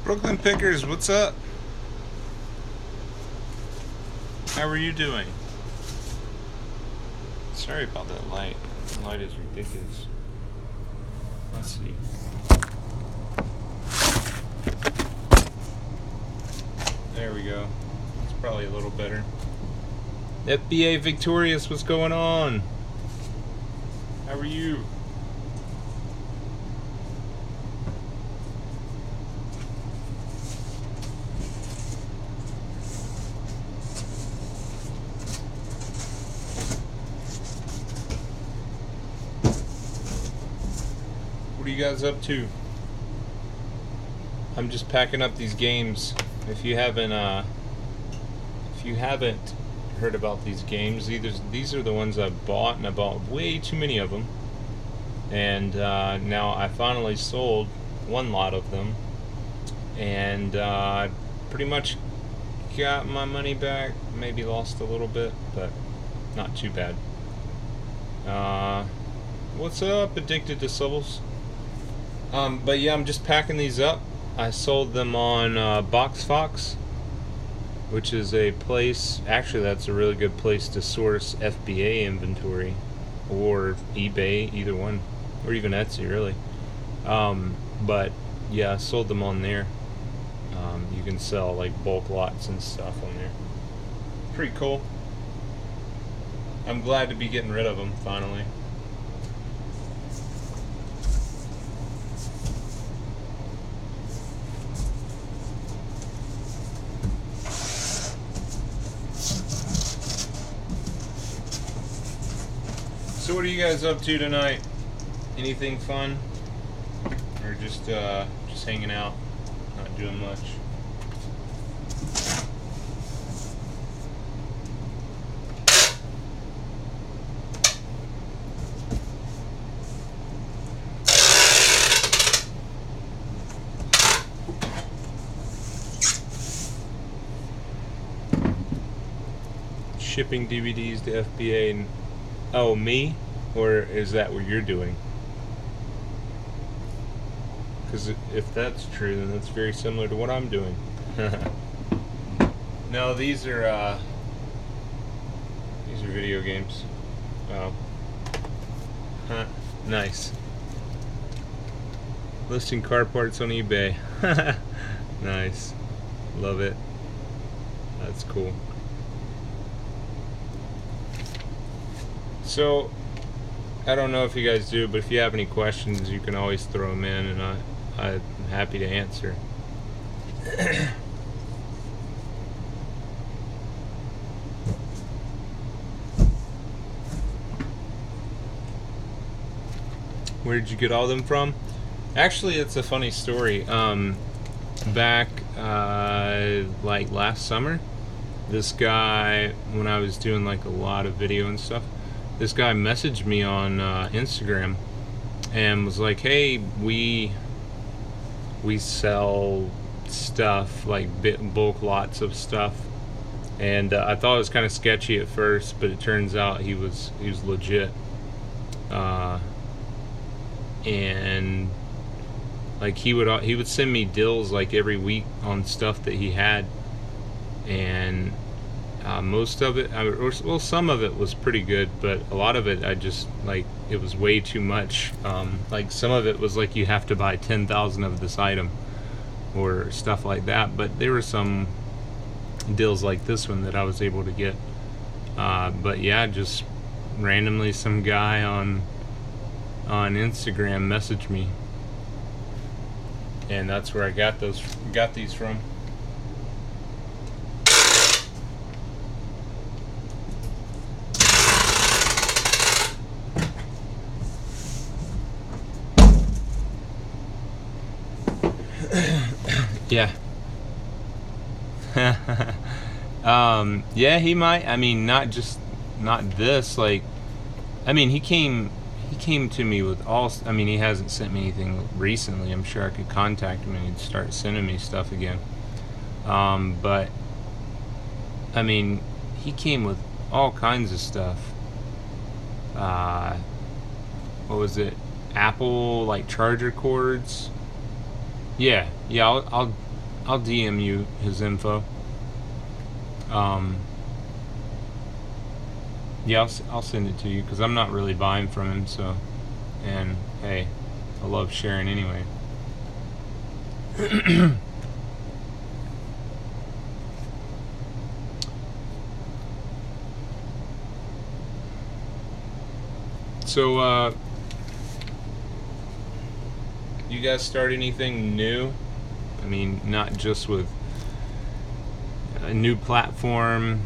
Brooklyn Pickers, what's up? How are you doing? Sorry about that light. The light is ridiculous. Let's see. There we go. It's probably a little better. FBA Victorious, what's going on? How are you? What are you guys up to? I'm just packing up these games. If you haven't heard about these games, these are the ones I bought, and I bought way too many of them. And now I finally sold one lot of them, and pretty much got my money back. Maybe lost a little bit, but not too bad. What's up, Addicted to Souls? But yeah, I'm just packing these up. I sold them on BoxFox, which is a place, actually that's a really good place to source FBA inventory, or eBay, either one, or even Etsy, really. But yeah, I sold them on there. You can sell like bulk lots and stuff on there. Pretty cool. I'm glad to be getting rid of them finally. So what are you guys up to tonight? Anything fun? Or just hanging out, not doing much? Shipping DVDs to FBA and oh, me? Or is that what you're doing? Because if that's true, then that's very similar to what I'm doing. No, these are video games. Oh. Huh. Nice. Listing car parts on eBay. Nice. Love it. That's cool. So, I don't know if you guys do, but if you have any questions, you can always throw them in, and I'm happy to answer. Where did you get all of them from? Actually, it's a funny story. Back like last summer, this guy, when I was doing like a lot of video and stuff, this guy messaged me on Instagram and was like, hey, we sell stuff, like bulk lots of stuff. And I thought it was kind of sketchy at first, but it turns out he was legit. And like he would send me deals like every week on stuff that he had, and most of it, well, some of it was pretty good, but a lot of it, I just, like, it was way too much. Like, some of it was like, you have to buy 10,000 of this item, or stuff like that, but there were some deals like this one that I was able to get. But yeah, just randomly some guy on Instagram messaged me, and that's where I got these from. Yeah. Yeah, he might. I mean, not this. Like, I mean, he came to me with all. I mean, he hasn't sent me anything recently. I'm sure I could contact him and he'd start sending me stuff again. But I mean, he came with all kinds of stuff. What was it? Apple, like, charger cords. Yeah. I'll DM you his info. Yeah, I'll send it to you because I'm not really buying from him. So, and hey, I love sharing anyway. So, you guys start anything new? I mean, not just with a new platform.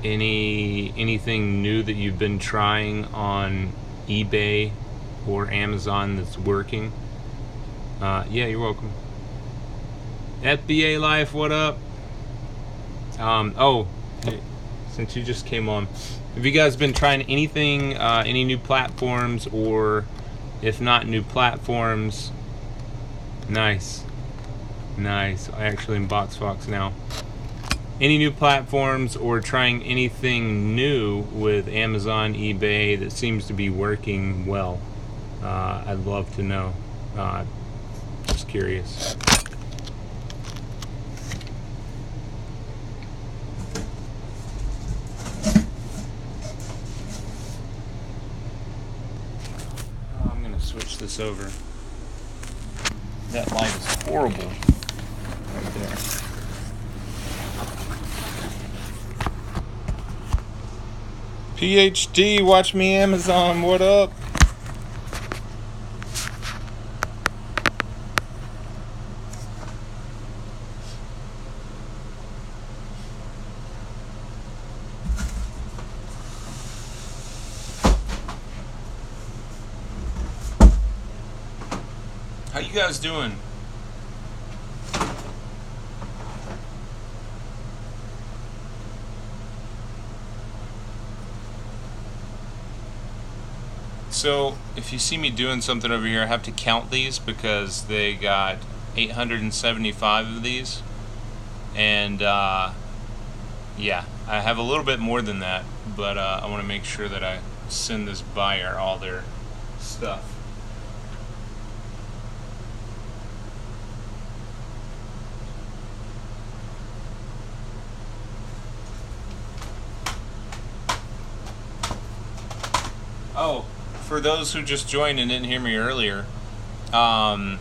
Anything new that you've been trying on eBay or Amazon that's working? Yeah, you're welcome. FBA Life, what up? Oh, hey, since you just came on, have you guys been trying anything, any new platforms, or if not new platforms? Nice. I actually am BoxFox now. Any new platforms or trying anything new with Amazon, eBay that seems to be working well? I'd love to know. Just curious. I'm gonna switch this over. That light is horrible right there. PhD, watch me Amazon, what up? How you guys doing? So, if you see me doing something over here, I have to count these because they got 875 of these. And, yeah, I have a little bit more than that, but I want to make sure that I send this buyer all their stuff. Oh, for those who just joined and didn't hear me earlier, a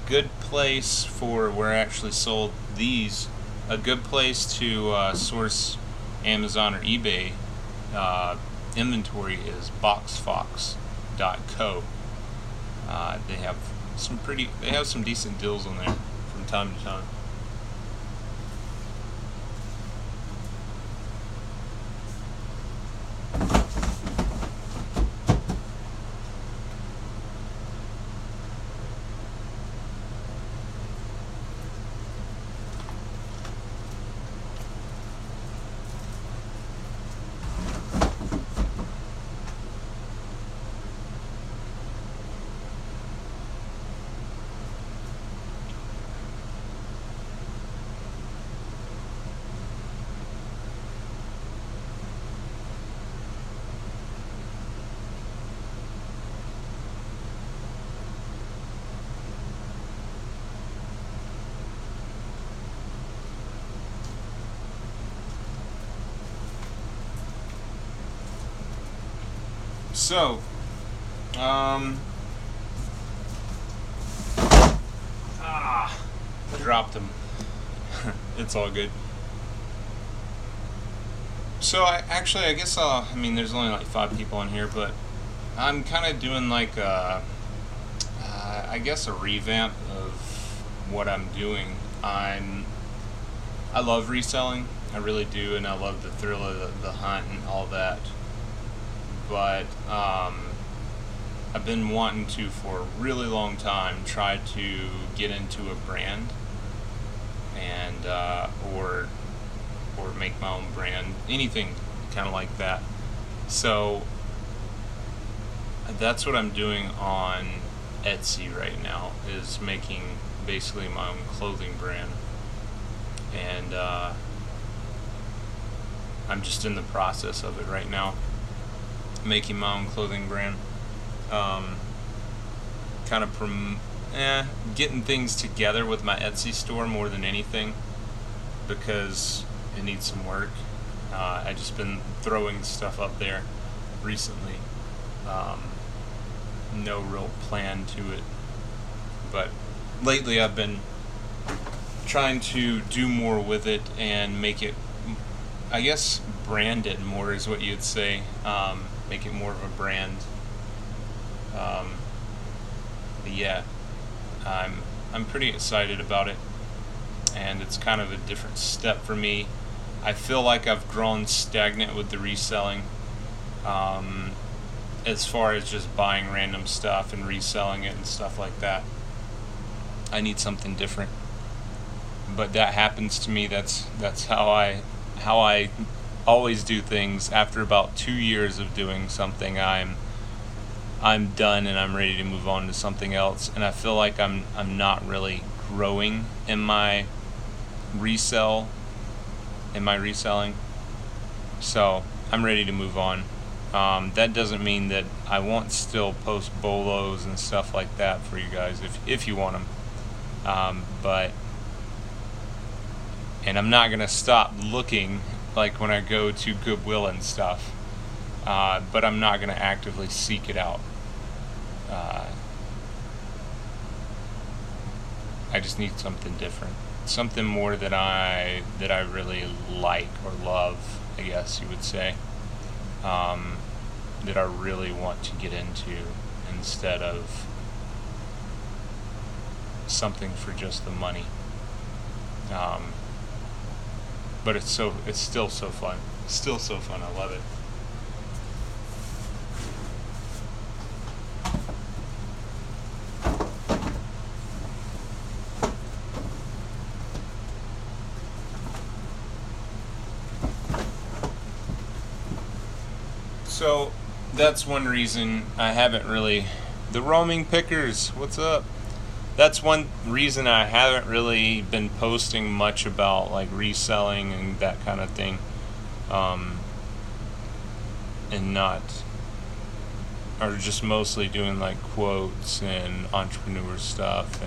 good place for where I actually sold these, a good place to source Amazon or eBay inventory is boxfox.co. They have some decent deals on there from time to time. So, dropped them. It's all good. So I guess I mean, there's only like 5 people on here, but I'm kind of doing like I guess a revamp of what I'm doing. I love reselling, I really do, and I love the thrill of the hunt and all that. But I've been wanting to, for a really long time, try to get into a brand and or make my own brand, anything kind of like that. So that's what I'm doing on Etsy right now, is making basically my own clothing brand, and I'm just in the process of it right now, making my own clothing brand. Kind of getting things together with my Etsy store more than anything, because it needs some work. I just been throwing stuff up there recently. No real plan to it, but lately I've been trying to do more with it and make it, I guess, brand it more is what you'd say. Make it more of a brand. But yeah, I'm pretty excited about it, and it's kind of a different step for me. I feel like I've grown stagnant with the reselling, as far as just buying random stuff and reselling it and stuff like that. I need something different, but that happens to me. That's how I always do things. After about 2 years of doing something, I'm done and I'm ready to move on to something else. And I feel like I'm not really growing in my reselling. So I'm ready to move on. That doesn't mean that I won't still post bolos and stuff like that for you guys if you want them. And I'm not gonna stop looking, like when I go to Goodwill and stuff. But I'm not gonna actively seek it out. I just need something different, something more that I really like or love, I guess you would say, that I really want to get into, instead of something for just the money. But it's still so fun. Still so fun. I love it. So that's one reason I haven't really, the roaming pickers, what's up? That's one reason I haven't really been posting much about like reselling and that kind of thing, and not, or just mostly doing like quotes and entrepreneur stuff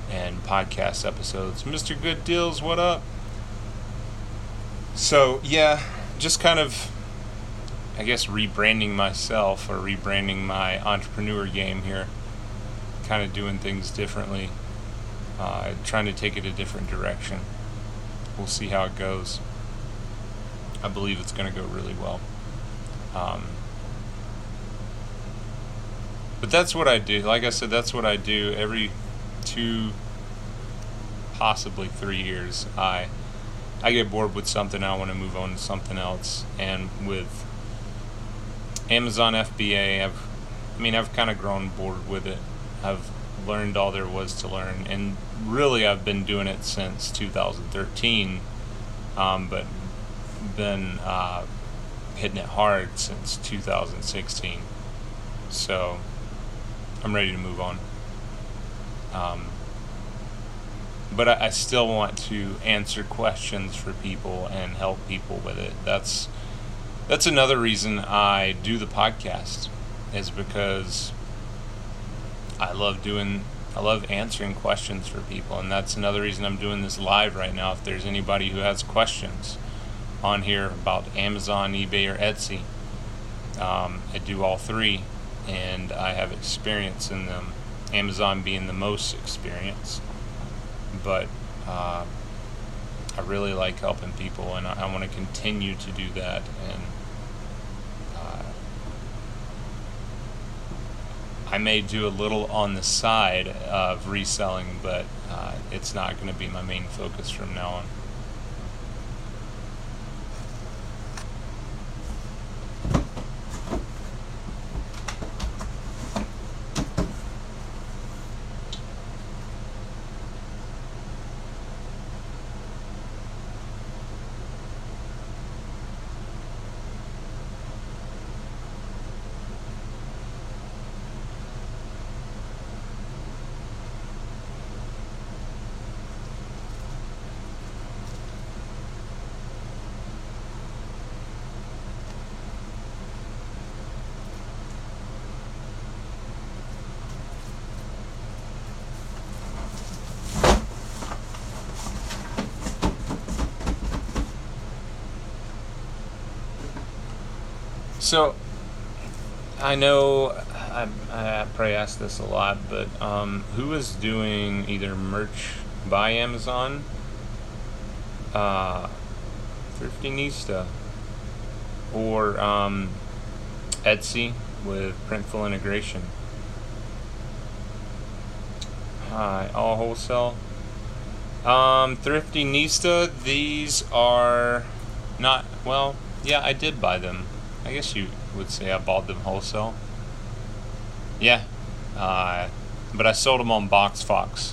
and podcast episodes. Mr. Good Deals, what up? So yeah, just kind of, I guess, rebranding myself or rebranding my entrepreneur game here. Kind of doing things differently, trying to take it a different direction. We'll see how it goes. I believe it's going to go really well. But that's what I do. Like I said, that's what I do every 2, possibly 3 years. I get bored with something, I want to move on to something else. And with Amazon FBA, I've kind of grown bored with it. I've learned all there was to learn, and really I've been doing it since 2013, but been hitting it hard since 2016. So I'm ready to move on. But I still want to answer questions for people and help people with it. That's another reason I do the podcast, is because I love answering questions for people, and that's another reason I'm doing this live right now. If there's anybody who has questions on here about Amazon, eBay, or Etsy, I do all three, and I have experience in them. Amazon being the most experience, but I really like helping people, and I want to continue to do that. And I may do a little on the side of reselling, but it's not going to be my main focus from now on. So I know I probably asked this a lot, but who is doing either merch by Amazon, uh, Thriftinista, or Etsy with Printful integration? All wholesale. Thriftinista, these are not, well, yeah, I did buy them. I guess you would say I bought them wholesale. Yeah. But I sold them on BoxFox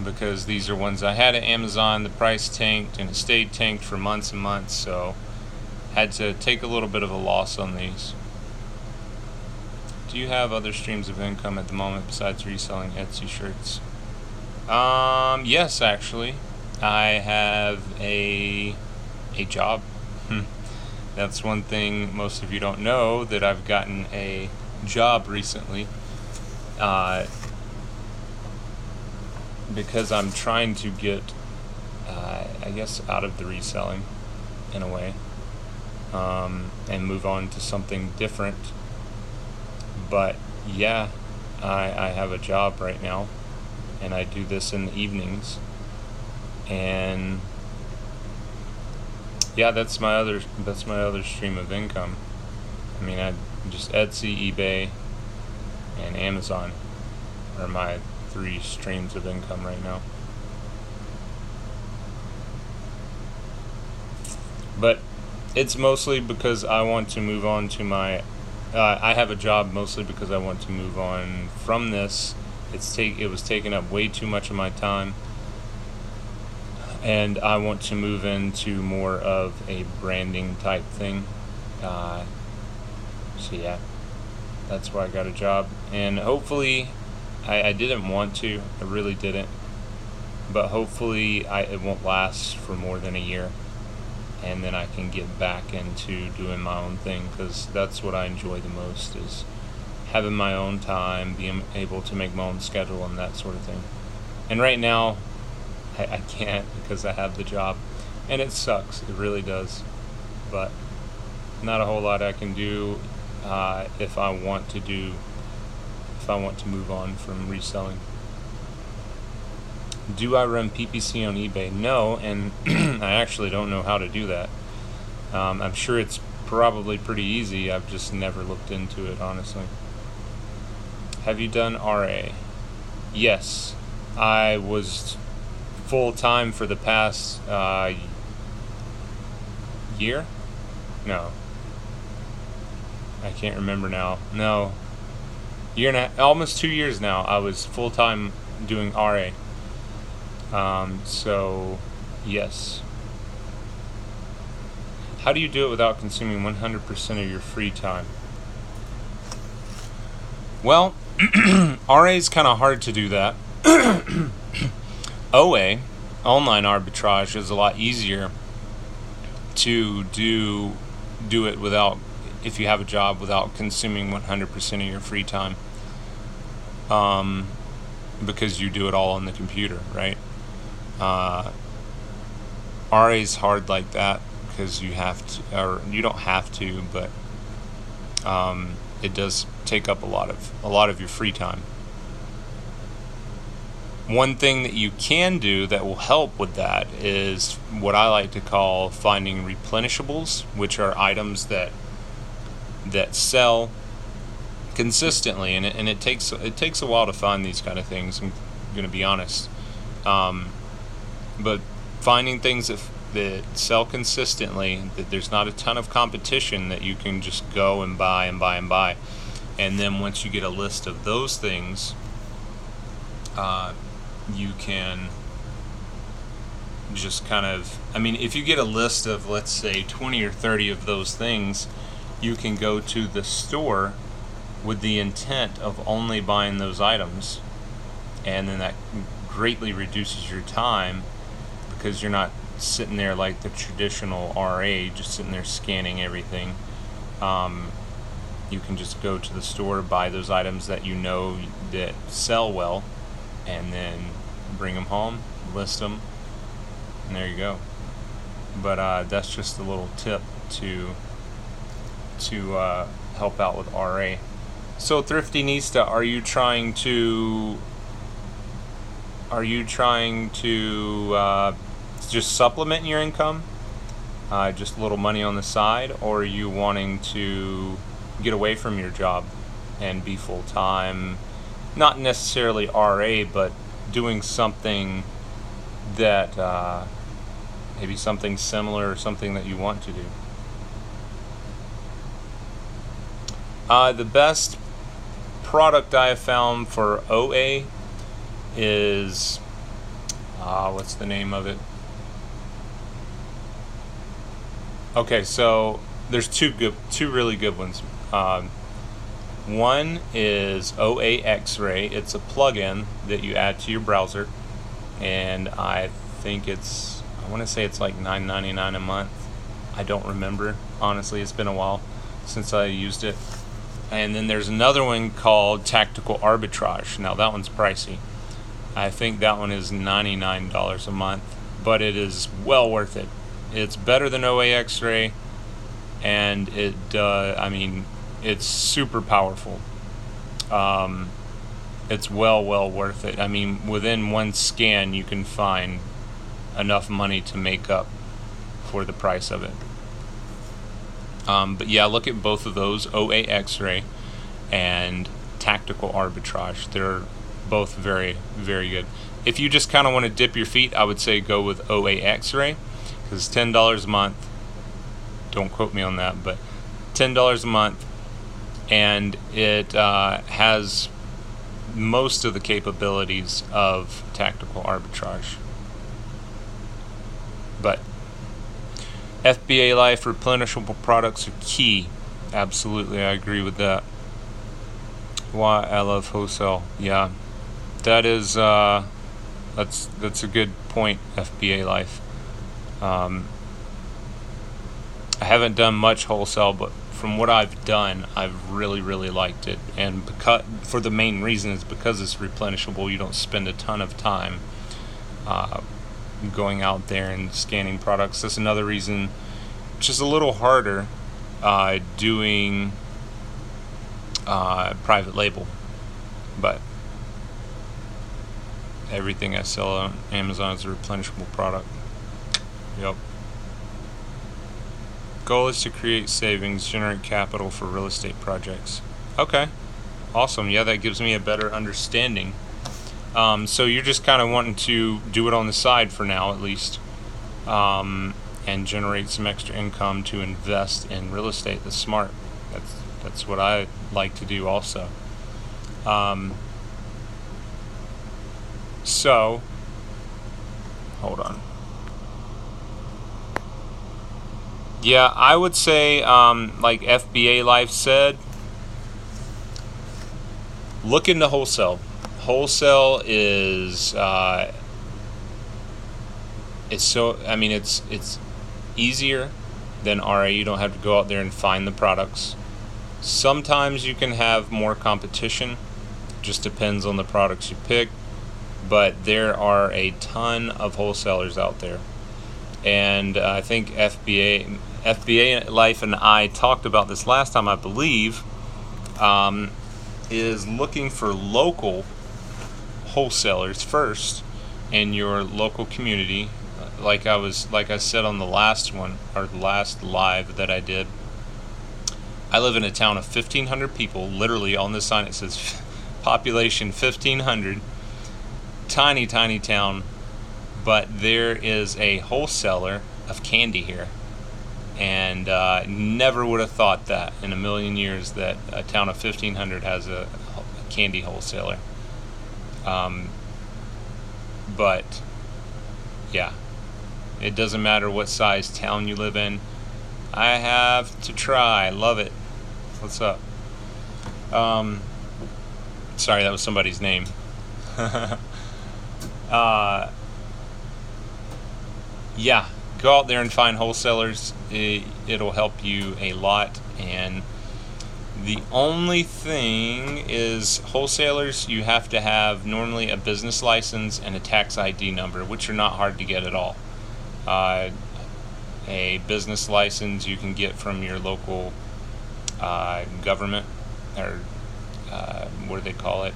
because these are ones I had at Amazon. The price tanked and it stayed tanked for months and months, so had to take a little bit of a loss on these. Do you have other streams of income at the moment besides reselling Etsy shirts? Yes, actually. I have a job. That's one thing most of you don't know, that I've gotten a job recently. Because I'm trying to get, I guess, out of the reselling in a way, and move on to something different. But yeah, I have a job right now, and I do this in the evenings, and yeah, that's my other stream of income. I mean, I just Etsy, eBay, and Amazon are my 3 streams of income right now. But it's mostly because I want to move on to my I have a job mostly because I want to move on from this. It was taking up way too much of my time, and I want to move into more of a branding type thing. So yeah, that's why I got a job, and hopefully, I didn't want to, I really didn't, but hopefully it won't last for more than a year, and then I can get back into doing my own thing, because that's what I enjoy the most, is having my own time, being able to make my own schedule and that sort of thing. And right now, I can't because I have the job, and it sucks, it really does, but not a whole lot I can do if I want to move on from reselling. Do I run PPC on eBay? No, and I actually don't know how to do that. I'm sure it's probably pretty easy. I've just never looked into it, honestly. Have you done RA? Yes. I was full-time for the past year? No. I can't remember now. No. Almost 2 years now, I was full-time doing RA. So, yes. How do you do it without consuming 100% of your free time? Well, RA is kind of hard to do that. OA, online arbitrage, is a lot easier to do it without, if you have a job, without consuming 100% of your free time. Because you do it all on the computer, right? RA is hard like that because you have to, or you don't have to, but it does take up a lot of your free time. One thing that you can do that will help with that is what I like to call finding replenishables, which are items that sell consistently, and it takes a while to find these kind of things. I'm going to be honest, but finding things that sell consistently, that there's not a ton of competition, that you can just go and buy and buy and buy, and then once you get a list of those things, you can just kind of, I mean, if you get a list of, let's say, 20 or 30 of those things, you can go to the store with the intent of only buying those items, and then that greatly reduces your time, because you're not sitting there like the traditional RA, just sitting there scanning everything. You can just go to the store, buy those items that you know that sell well, and then bring them home, list them, and there you go. But that's just a little tip to to help out with RA. So Thrifty Nista, are you trying to just supplement your income, just a little money on the side, or are you wanting to get away from your job and be full-time, not necessarily RA, but doing something that maybe something similar or something that you want to do? The best product I have found for OA is what's the name of it? Okay, so there's two really good ones. One is OA X-Ray. It's a plugin that you add to your browser, and I want to say it's like $9.99 a month. I don't remember, honestly. It's been a while since I used it. And then there's another one called Tactical Arbitrage. Now that one's pricey. I think that one is $99 a month, but it is well worth it. It's better than OA X-Ray, and it's super powerful. It's well worth it. I mean, within one scan, you can find enough money to make up for the price of it. But yeah, look at both of those, OA X-Ray and Tactical Arbitrage. They're both very, very good. If you just kind of want to dip your feet, I would say go with OA X-Ray, because it's $10 a month. Don't quote me on that, but $10 a month, and it has most of the capabilities of Tactical Arbitrage. But FBA Life replenishable products are key. Absolutely, I agree with that. Why I love Wholesale. Yeah, that is that's a good point. FBA Life. I haven't done much Wholesale, but from what I've done, I've really liked it. And for the main reason is because it's replenishable. You don't spend a ton of time going out there and scanning products. That's another reason, which is a little harder doing private label, but everything I sell on Amazon is a replenishable product. Yep. Goal is to create savings, generate capital for real estate projects. Okay, awesome. Yeah, that gives me a better understanding. So you're just kind of wanting to do it on the side for now, at least, and generate some extra income to invest in real estate. That's smart. That's what I like to do also. So, hold on. Yeah, I would say, like FBA Life said, look into Wholesale. Wholesale is it's easier than RA. You don't have to go out there and find the products. Sometimes you can have more competition, just depends on the products you pick, but there are a ton of wholesalers out there. And I think FBA Life and I talked about this last time, I believe, is looking for local wholesalers first in your local community. Like I said on the last one, or the last live that I did, I live in a town of 1,500 people. Literally on this sign it says population 1,500. Tiny town, but there is a wholesaler of candy here, and never would have thought that in a million years that a town of 1,500 has a candy wholesaler. But yeah, it doesn't matter what size town you live in. I have to try. Love it. What's up? Sorry, that was somebody's name. Yeah, go out there and find wholesalers. It'll help you a lot. And the only thing is, wholesalers, you have to have normally a business license and a tax ID number, which are not hard to get at all. A business license you can get from your local government, or what do they call it?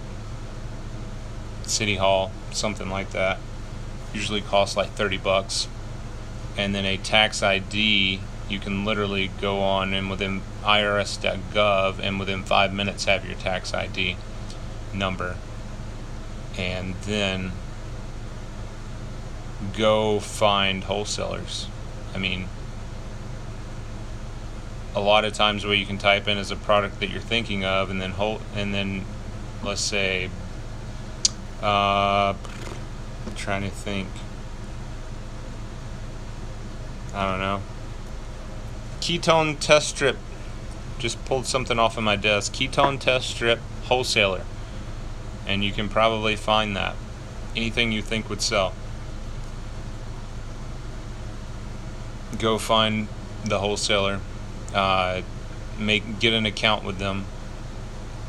City Hall, something like that. Usually costs like $30. And then a tax ID, you can literally go on and within irs.gov and within 5 minutes have your tax ID number. And then go find wholesalers. I mean, a lot of times what you can type in is a product that you're thinking of, and then let's say, I'm trying to think, I don't know, ketone test strip. Just pulled something off of my desk. Ketone test strip wholesaler, and you can probably find that. Anything you think would sell. Go find the wholesaler, get an account with them,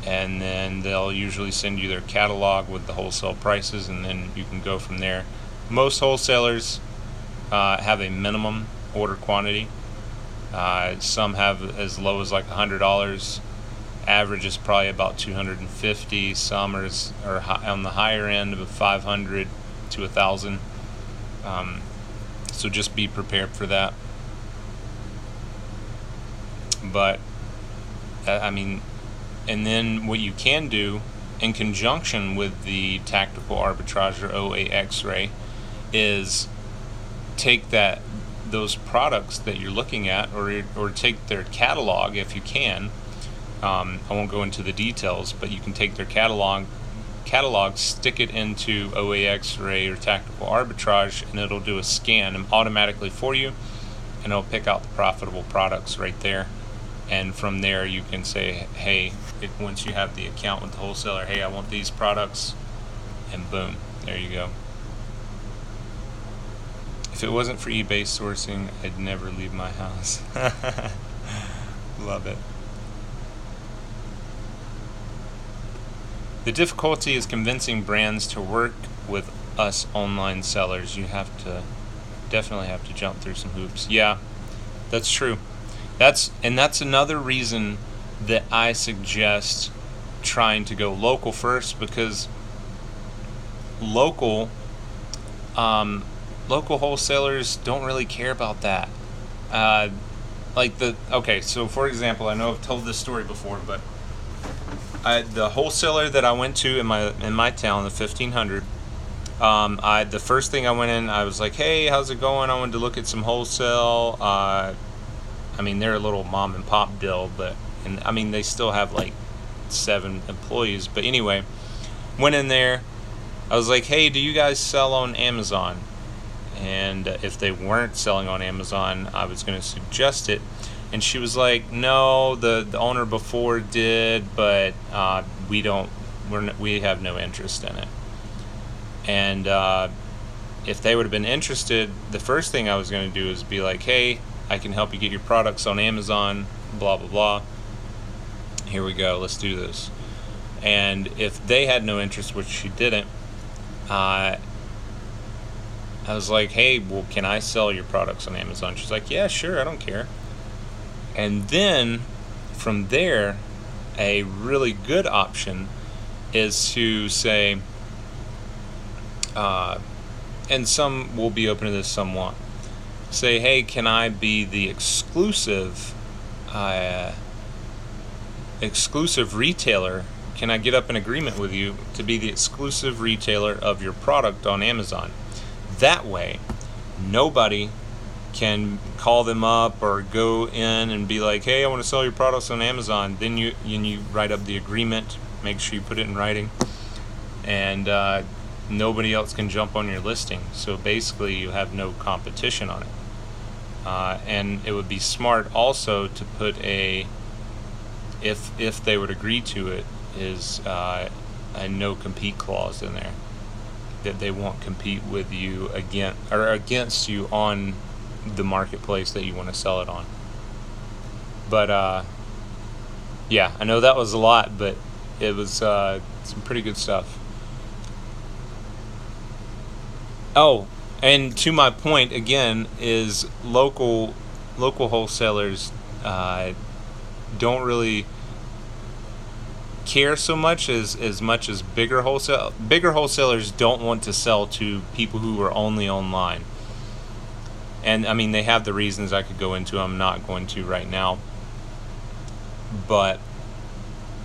and then they'll usually send you their catalog with the wholesale prices, and then you can go from there. Most wholesalers have a minimum order quantity. Some have as low as like $100. Average is probably about $250. Some are on the higher end of $500 to $1,000. So just be prepared for that. But I mean, and then what you can do in conjunction with the tactical arbitrage or OA X-ray is take those products that you're looking at, or take their catalog if you can. I won't go into the details, but you can take their catalog, stick it into OA X-ray or tactical arbitrage, and it'll do a scan automatically for you, and it'll pick out the profitable products right there. And from there you can say, hey, once you have the account with the wholesaler, hey, I want these products, and boom, there you go. If it wasn't for eBay sourcing, I'd never leave my house. Love it. The difficulty is convincing brands to work with us online sellers. You definitely have to jump through some hoops. Yeah, that's true. That's another reason that I suggest trying to go local first, because local wholesalers don't really care about that. So for example, I know I've told this story before, but the wholesaler that I went to in my town, the 1500, the first thing I went in, I was like, hey, how's it going? I wanted to look at some wholesale. I mean, they're a little mom and pop deal, and I mean, they still have like 7 employees. But anyway, went in there. I was like, hey, do you guys sell on Amazon? And if they weren't selling on Amazon, I was going to suggest it. And she was like, no, the owner before did, but we have no interest in it. And if they would have been interested, the first thing I was going to do is be like, hey, I can help you get your products on Amazon, blah, blah, blah. Here we go, let's do this. And if they had no interest, which she didn't, I was like, hey, well, can I sell your products on Amazon? She's like, yeah, sure, I don't care. And then from there, a really good option is to say, and some will be open to this, some won't. Say, hey, can I be the exclusive retailer? Can I get up an agreement with you to be the exclusive retailer of your product on Amazon? That way, nobody can call them up or go in and be like, hey, I want to sell your products on Amazon. Then you write up the agreement, make sure you put it in writing, and nobody else can jump on your listing. So basically you have no competition on it. And it would be smart also to put if they would agree to it, is a no compete clause in there, that they won't compete with you against you on the marketplace that you want to sell it on. But yeah, I know that was a lot, but it was some pretty good stuff. Oh, and to my point again, is local wholesalers don't really care so much as bigger wholesalers don't want to sell to people who are only online. And I mean, they have the reasons I could go into. I'm not going to right now. But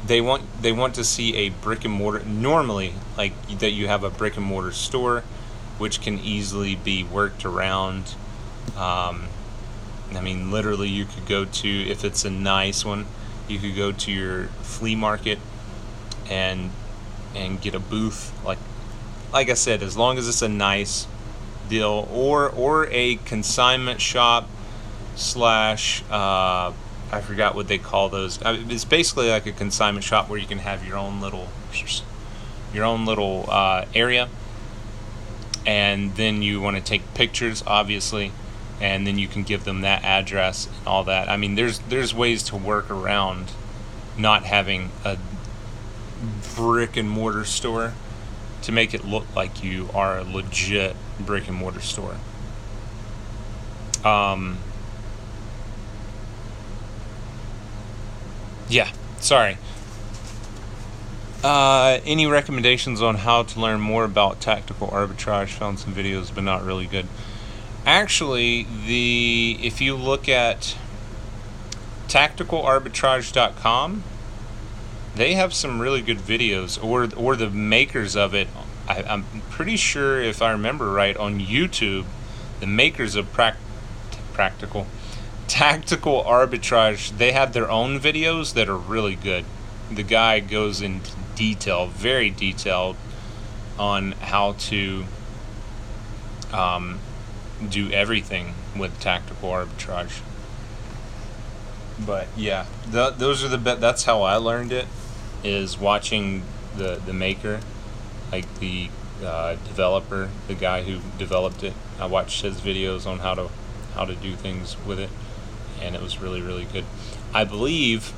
they want to see a brick and mortar, normally, like that you have a brick and mortar store, which can easily be worked around. I mean, literally, you could go to, if it's a nice one, you could go to your flea market and get a booth. Like I said, as long as it's a nice deal, or a consignment shop slash I forgot what they call those. It's basically like a consignment shop where you can have your own little area, and then you want to take pictures, obviously, and then you can give them that address and all that. I mean, there's ways to work around not having a brick and mortar store to make it look like you are a legit brick and mortar store. Yeah, sorry. Any recommendations on how to learn more about tactical arbitrage? Found some videos, but not really good. Actually, if you look at tacticalarbitrage.com, they have some really good videos, or the makers of it. I'm pretty sure, if I remember right, on YouTube, the makers of tactical arbitrage, they have their own videos that are really good. The guy goes into detail, very detailed, on how to do everything with tactical arbitrage. But yeah, those are that's how I learned it, is watching the maker, like the developer, the guy who developed it. I watched his videos on how to do things with it, and it was really, really good. I believe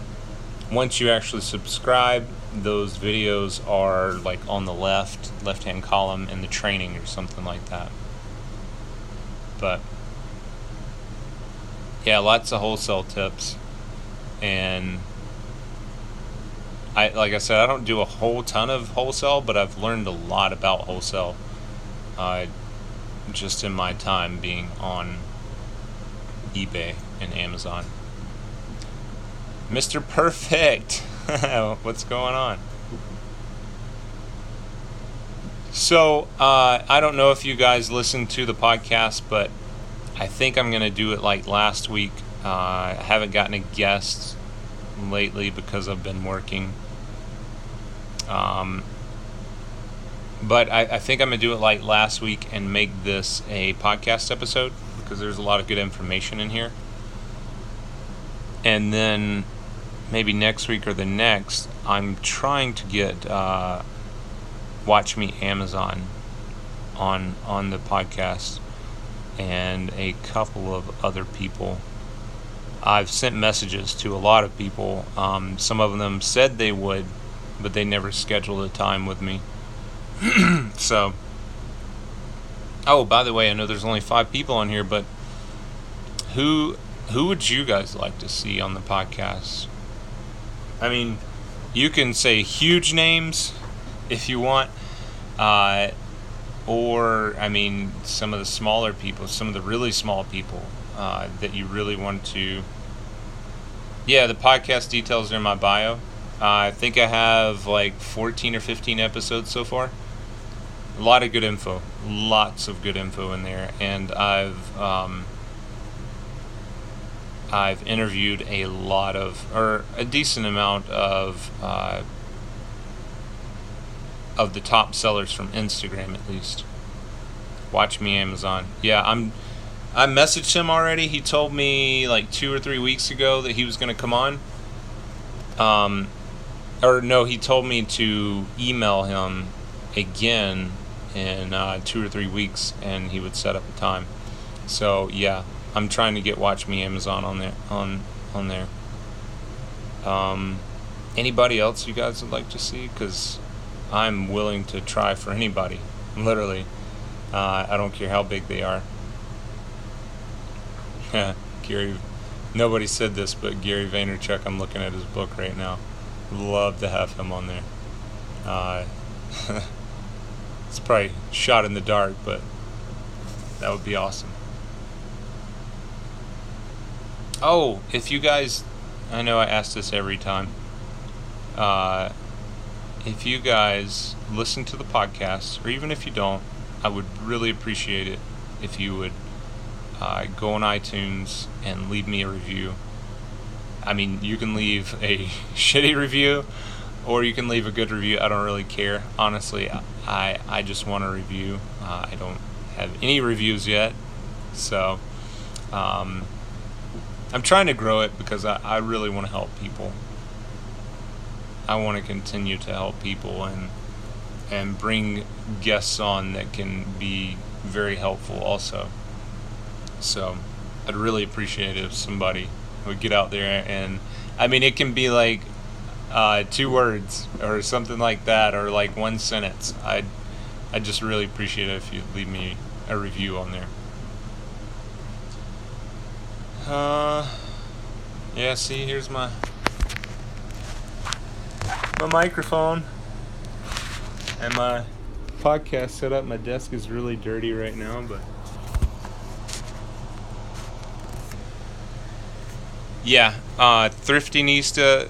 once you actually subscribe, those videos are like on the left-hand column in the training or something like that. But yeah, lots of wholesale tips. And like I said, I don't do a whole ton of wholesale, but I've learned a lot about wholesale just in my time being on eBay and Amazon. Mr. Perfect, what's going on? So I don't know if you guys listened to the podcast, but I think I'm going to do it like last week. I haven't gotten a guest lately because I've been working. But I think I'm going to do it like last week and make this a podcast episode, because there's a lot of good information in here. And then maybe next week or the next, I'm trying to get Watch Me Amazon on the podcast, and a couple of other people. I've sent messages to a lot of people. Some of them said they would, but they never scheduled a time with me. So, oh, by the way, I know there's only 5 people on here, but who would you guys like to see on the podcast? I mean, you can say huge names if you want, or, I mean, some of the smaller people, some of the really small people that you really want to. Yeah, the podcast details are in my bio. I think I have like 14 or 15 episodes so far. A lot of good info, lots of good info in there, and I've interviewed a decent amount of the top sellers from Instagram, at least. Watch Me Amazon. Yeah, I messaged him already. He told me like 2 or 3 weeks ago that he was going to come on. Or no, he told me to email him again in 2 or 3 weeks, and he would set up a time. So yeah, I'm trying to get Watch Me Amazon on there. Anybody else you guys would like to see? Because I'm willing to try for anybody, literally. I don't care how big they are. Gary, Nobody said this, but Gary Vaynerchuk, I'm looking at his book right now. Love to have him on there. It's probably shot in the dark, but that would be awesome. Oh, if you guys, I know I ask this every time. If you guys listen to the podcast, or even if you don't, I would really appreciate it if you would go on iTunes and leave me a review. I mean, you can leave a shitty review, or you can leave a good review. I don't really care. Honestly, I just want a review. I don't have any reviews yet, so I'm trying to grow it because I really want to help people. I want to continue to help people and bring guests on that can be very helpful also. So I'd really appreciate it if somebody would get out there and, I mean, it can be like 2 words or something like that, or like 1 sentence. I'd just really appreciate it if you leave me a review on there. Yeah, see, here's my microphone and my podcast setup. My desk is really dirty right now, but yeah, Thriftinista,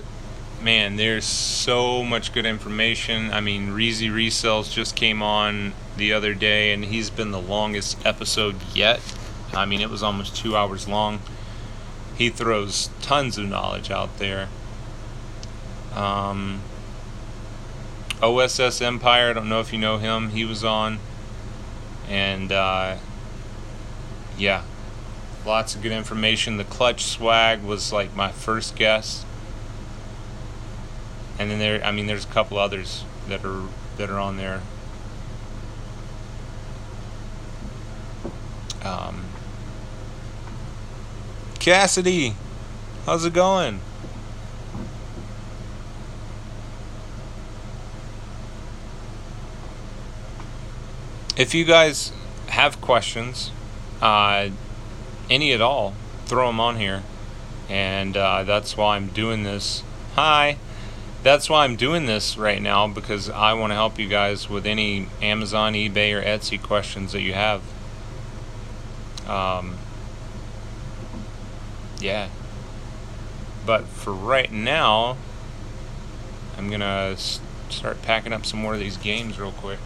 man, there's so much good information. I mean, Reezy Resells just came on the other day, and he's been the longest episode yet. I mean, it was almost 2 hours long. He throws tons of knowledge out there. OSS Empire, I don't know if you know him. He was on. And, yeah, lots of good information. The Clutch Swag was like my first guest. And then there's a couple others that are on there. Cassidy, how's it going? If you guys have questions, any at all, throw them on here. And that's why I'm doing this. Hi. That's why I'm doing this right now, because I want to help you guys with any Amazon, eBay, or Etsy questions that you have. Yeah. But for right now, I'm going to start packing up some more of these games real quick.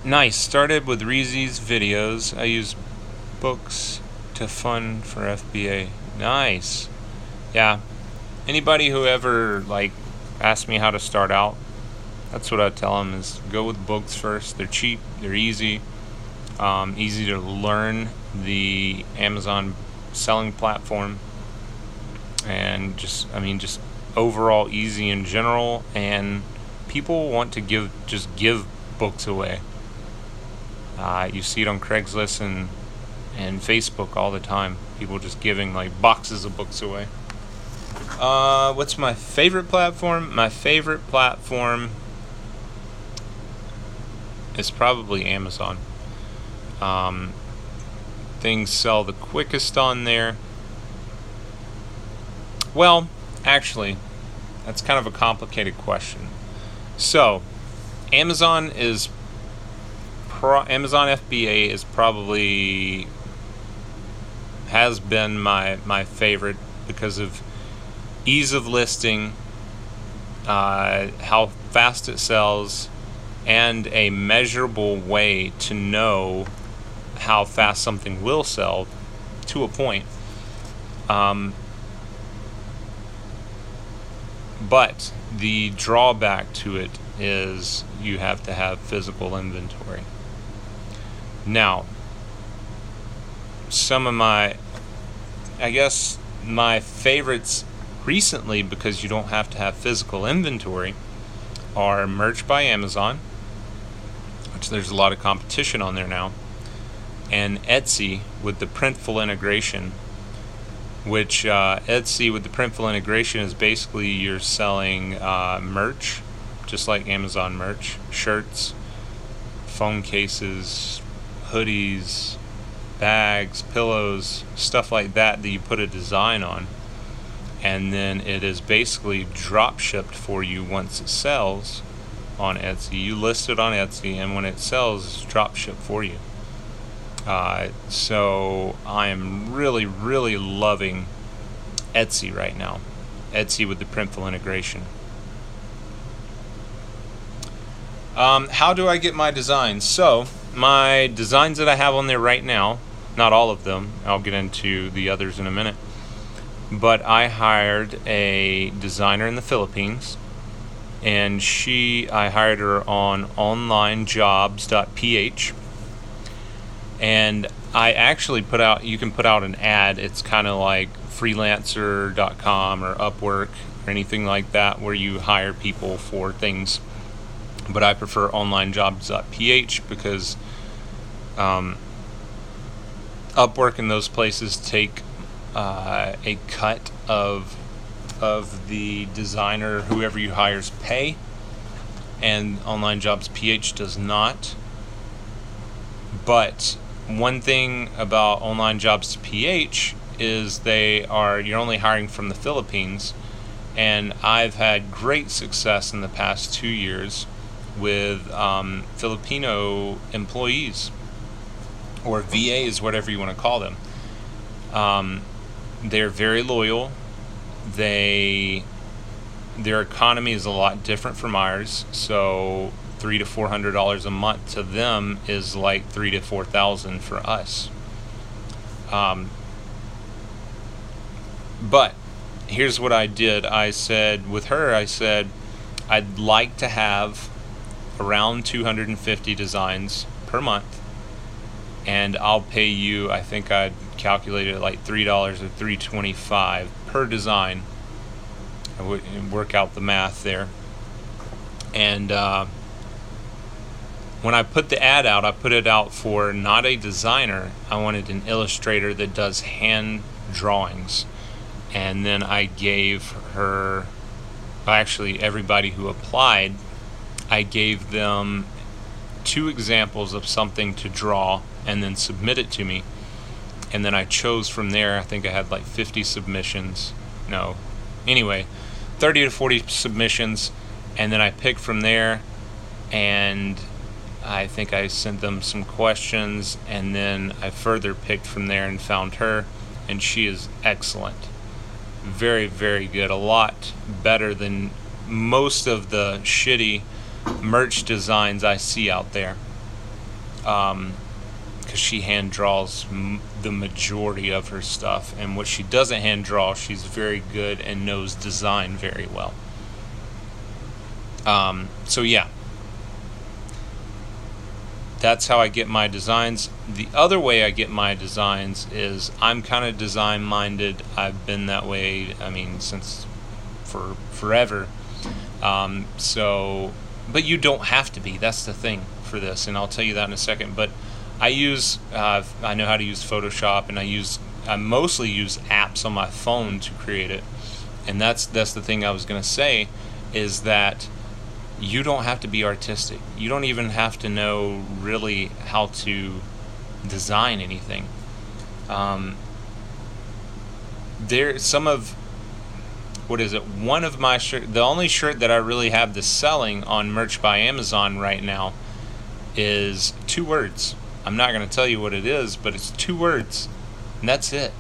Nice. Started with Reezy's videos. I use books to fund for FBA. Nice. Yeah. Anybody who ever asks me how to start out, that's what I tell them, is go with books first. They're cheap. They're easy. Easy to learn the Amazon selling platform, and just overall easy in general. And people want to give books away. You see it on Craigslist and Facebook all the time. People just giving boxes of books away. What's my favorite platform? My favorite platform is probably Amazon. Things sell the quickest on there. Well, actually, that's kind of a complicated question. So, Amazon FBA is probably has been my favorite because of ease of listing, how fast it sells, and a measurable way to know how fast something will sell to a point. But the drawback to it is you have to have physical inventory. Now, some of my favorites recently, because you don't have to have physical inventory, are Merch by Amazon, which there's a lot of competition on there now, and Etsy with the Printful integration, which Etsy with the Printful integration is basically you're selling merch, just like Amazon merch, shirts, phone cases, hoodies, bags, pillows, stuff like that you put a design on, and then it is basically drop shipped for you once it sells on Etsy. You list it on Etsy, and when it sells, it's drop shipped for you. So I am really, really loving Etsy right now. Etsy with the Printful integration. How do I get my designs? So my designs that I have on there right now, not all of them, I'll get into the others in a minute, but I hired a designer in the Philippines, and I hired her on onlinejobs.ph, and I actually you can put out an ad. It's kind of like freelancer.com or Upwork or anything like that, where you hire people for things, but I prefer onlinejobs.ph because Upwork and those places take a cut of the designer, whoever you hire's pay, and OnlineJobs.ph does not. But one thing about OnlineJobs.ph is you're only hiring from the Philippines, and I've had great success in the past 2 years with Filipino employees, or VAs, whatever you want to call them. They're very loyal. Their economy is a lot different from ours, so $300 to $400 a month to them is like $3,000 to $4,000 for us. But here's what I did. I said I'd like to have around 250 designs per month, and I'll pay you, I think I'd calculated it like $3 or $3.25 per design. I would work out the math there. And when I put the ad out, I put it out for not a designer. I wanted an illustrator that does hand drawings. And then I gave her, actually everybody who applied, I gave them 2 examples of something to draw and then submit it to me. And then I chose from there. I think I had like 50 submissions. No. Anyway, 30 to 40 submissions. And then I picked from there. And I think I sent them some questions. And then I further picked from there and found her. And she is excellent. Very, very good. A lot better than most of the shitty merch designs I see out there. Because she hand draws the majority of her stuff, and what she doesn't hand draw, she's very good and knows design very well. So yeah, that's how I get my designs. The other way I get my designs is I'm kind of design minded. I've been that way, since for forever. But you don't have to be. That's the thing for this, and I'll tell you that in a second. But I know how to use Photoshop, and I mostly use apps on my phone to create it. And that's the thing I was going to say, is that you don't have to be artistic. You don't even have to know really how to design anything. One of my shirts, the only shirt that I really have this selling on Merch by Amazon right now is 2 words. I'm not going to tell you what it is, but it's 2 words, and that's it.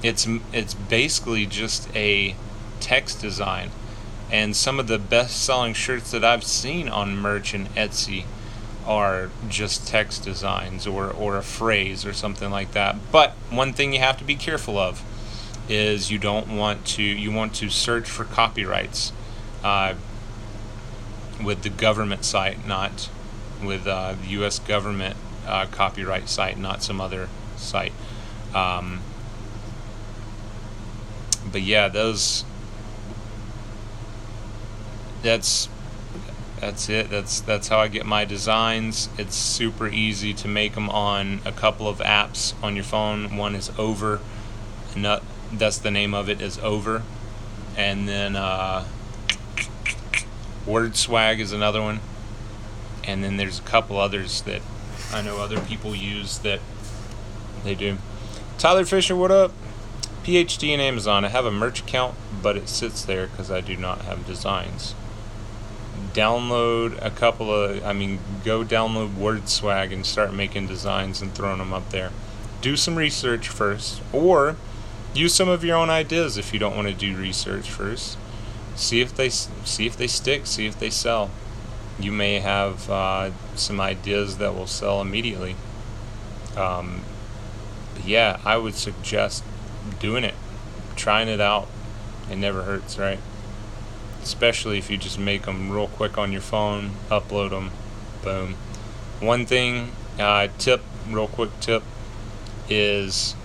It's basically just a text design, and some of the best-selling shirts that I've seen on Merch and Etsy are just text designs or a phrase or something like that. But one thing you have to be careful of is you want to search for copyrights with the government site, not with the U.S. government copyright site, not some other site. But yeah, that's it. That's how I get my designs. It's super easy to make them on a couple of apps on your phone. One is Over, and that's the name of it, is Over. And then Word Swag is another one. And then there's a couple others that I know other people use that they do. Tyler Fisher, what up? PhD in Amazon. I have a merch account, but it sits there because I do not have designs. Download go download Word Swag and start making designs and throwing them up there. Do some research first, or use some of your own ideas if you don't want to do research first. See if they stick. See if they sell. You may have some ideas that will sell immediately. But yeah, I would suggest doing it, trying it out. It never hurts, right? Especially if you just make them real quick on your phone, upload them, boom. One thing, real quick tip, is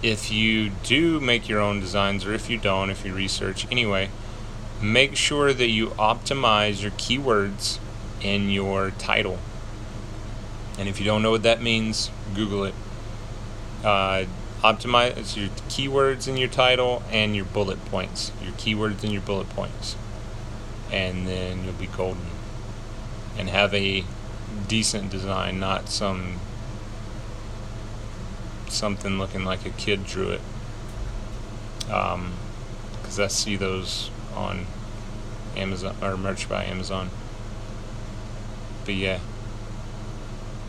if you do make your own designs, or if you don't, if you research, anyway, make sure that you optimize your keywords in your title. And if you don't know what that means, Google it. Optimize your keywords in your title and your bullet points. Your keywords and your bullet points. And then you'll be golden. And have a decent design, not something looking like a kid drew it. Because I see those on Amazon, or Merch by Amazon. But yeah,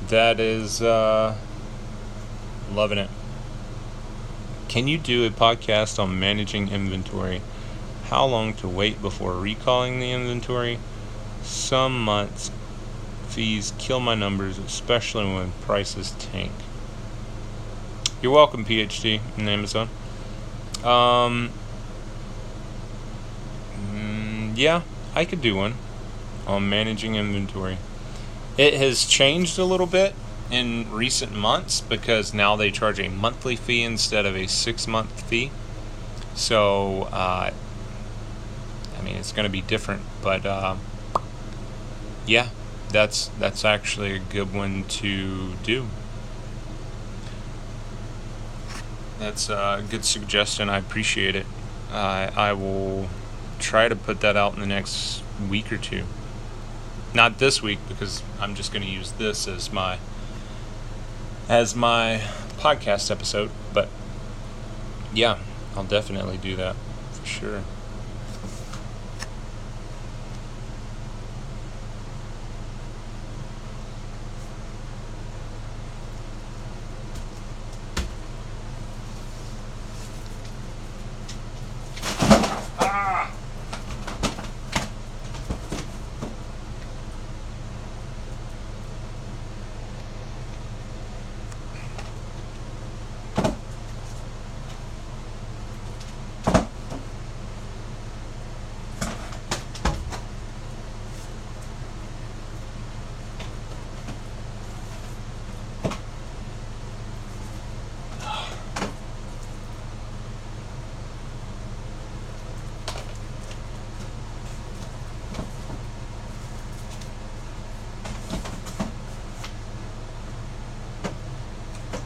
that is loving it. Can you do a podcast on managing inventory? How long to wait before recalling the inventory? Some months fees kill my numbers, especially when prices tank. You're welcome, PhD in Amazon. Yeah, I could do one on managing inventory. It has changed a little bit in recent months because now they charge a monthly fee instead of a 6-month fee. So, it's going to be different, but yeah, that's actually a good one to do. That's a good suggestion. I appreciate it. I will try to put that out in the next week or two. Not this week, because I'm just going to use this as my podcast episode. But yeah, I'll definitely do that for sure.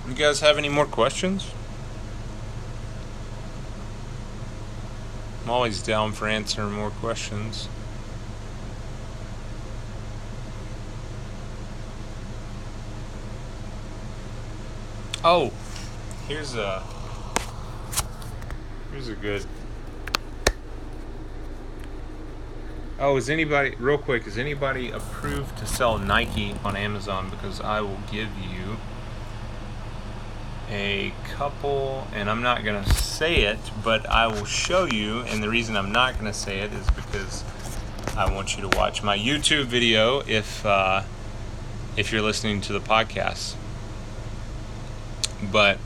You guys have any more questions? I'm always down for answering more questions. Oh, here's a good. Oh, is anybody approved to sell Nike on Amazon? Because I will give you a couple, and I'm not going to say it, but I will show you, and the reason I'm not going to say it is because I want you to watch my YouTube video if you're listening to the podcast. But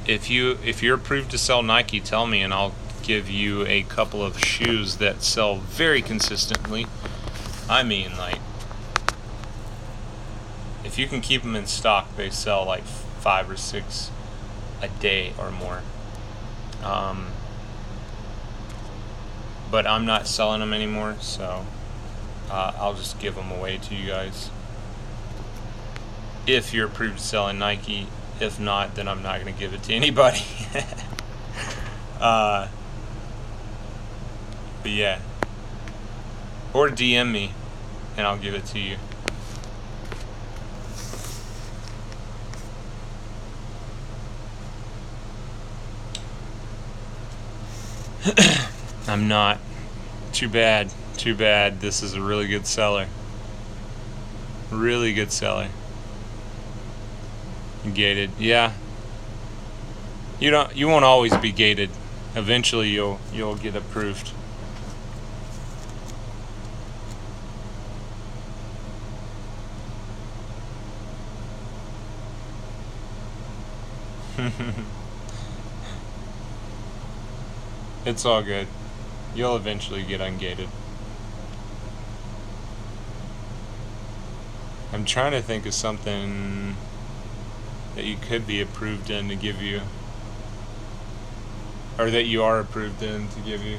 if you're approved to sell Nike, tell me, and I'll give you a couple of shoes that sell very consistently. If you can keep them in stock, they sell like 5 or 6 a day or more. But I'm not selling them anymore, so I'll just give them away to you guys. If you're approved to sell in Nike. If not, then I'm not going to give it to anybody. But yeah. Or DM me, and I'll give it to you. I'm not. Too bad. Too bad. This is a really good seller. Really good seller. Gated. Yeah. You won't always be gated. Eventually you'll get approved. It's all good. You'll eventually get ungated. I'm trying to think of something that you could be approved in to give you, or that you are approved in to give you.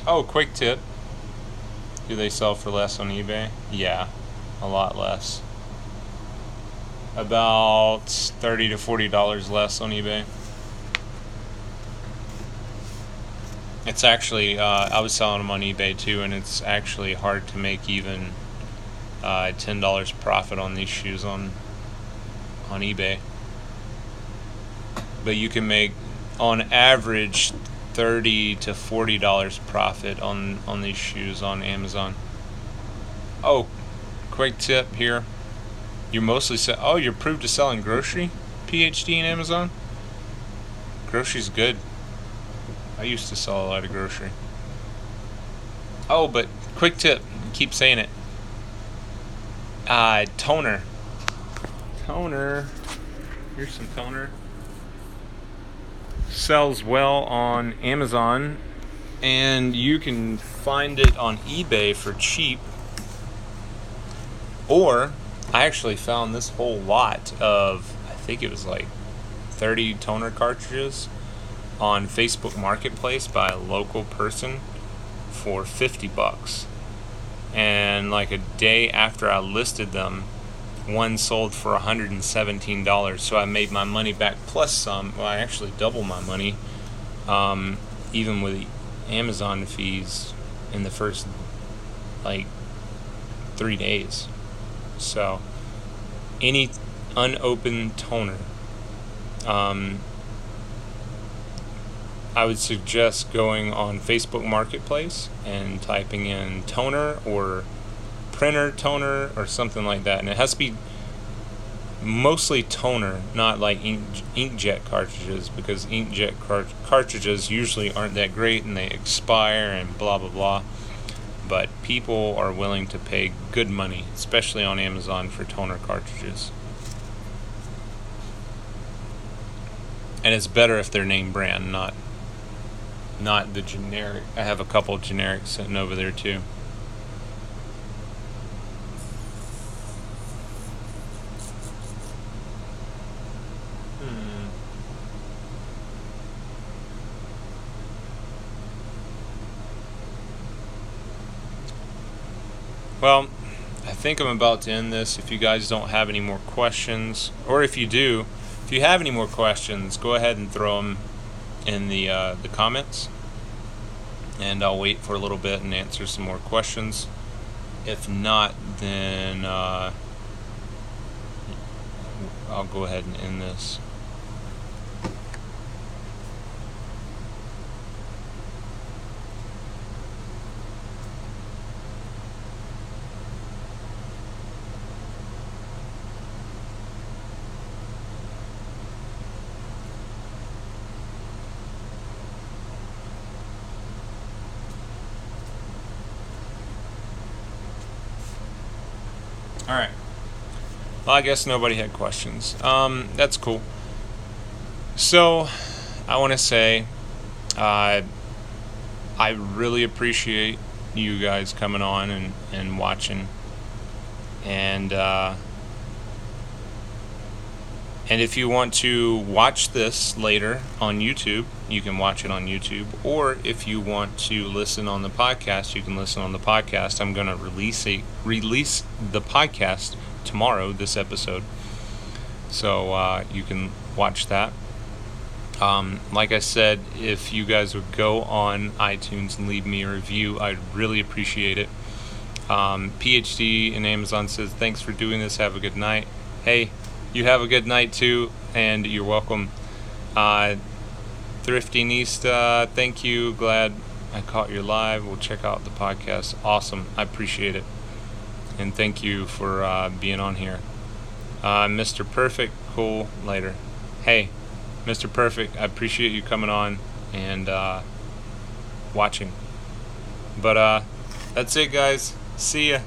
Oh, quick tip. Do they sell for less on eBay? Yeah, a lot less. About $30 to $40 less on eBay. It's actually, I was selling them on eBay too, and it's actually hard to make even $10 profit on these shoes on eBay. But you can make, on average, $30 to $40 profit on these shoes on Amazon. Oh, quick tip here. You're mostly you're approved to sell in grocery, PhD in Amazon. Grocery's good. I used to sell a lot of grocery. Oh, but quick tip. Keep saying it. Toner. Toner. Here's some toner. Sells well on Amazon, and you can find it on eBay for cheap. Or I actually found this whole lot of, I think it was like 30 toner cartridges on Facebook Marketplace by a local person for $50. And like a day after I listed them, one sold for $117. So I made my money back plus some. Well, I actually doubled my money, even with the Amazon fees in the first like 3 days. So any unopened toner, I would suggest going on Facebook Marketplace and typing in toner or printer toner or something like that. And it has to be mostly toner, not like inkjet cartridges, because inkjet cartridges usually aren't that great and they expire and blah blah blah. But people are willing to pay good money, especially on Amazon, for toner cartridges. And it's better if they're name brand, not the generic. I have a couple generics sitting over there too. Well, I think I'm about to end this. If you guys don't have any more questions, or if you do, if you have any more questions, go ahead and throw them in the comments, and I'll wait for a little bit and answer some more questions. If not, then I'll go ahead and end this. Alright. Well, I guess nobody had questions. That's cool. So, I want to say, I really appreciate you guys coming on and watching. And And if you want to watch this later on YouTube, you can watch it on YouTube. Or if you want to listen on the podcast, you can listen on the podcast. I'm going to release the podcast tomorrow, this episode. So you can watch that. Like I said, if you guys would go on iTunes and leave me a review, I'd really appreciate it. PhD in Amazon says, thanks for doing this. Have a good night. Hey, you have a good night too, and you're welcome. Thrifty Nista, thank you. Glad I caught you live. We'll check out the podcast. Awesome. I appreciate it. And thank you for being on here. Mr. Perfect, cool. Later. Hey, Mr. Perfect, I appreciate you coming on and watching. But that's it, guys. See ya.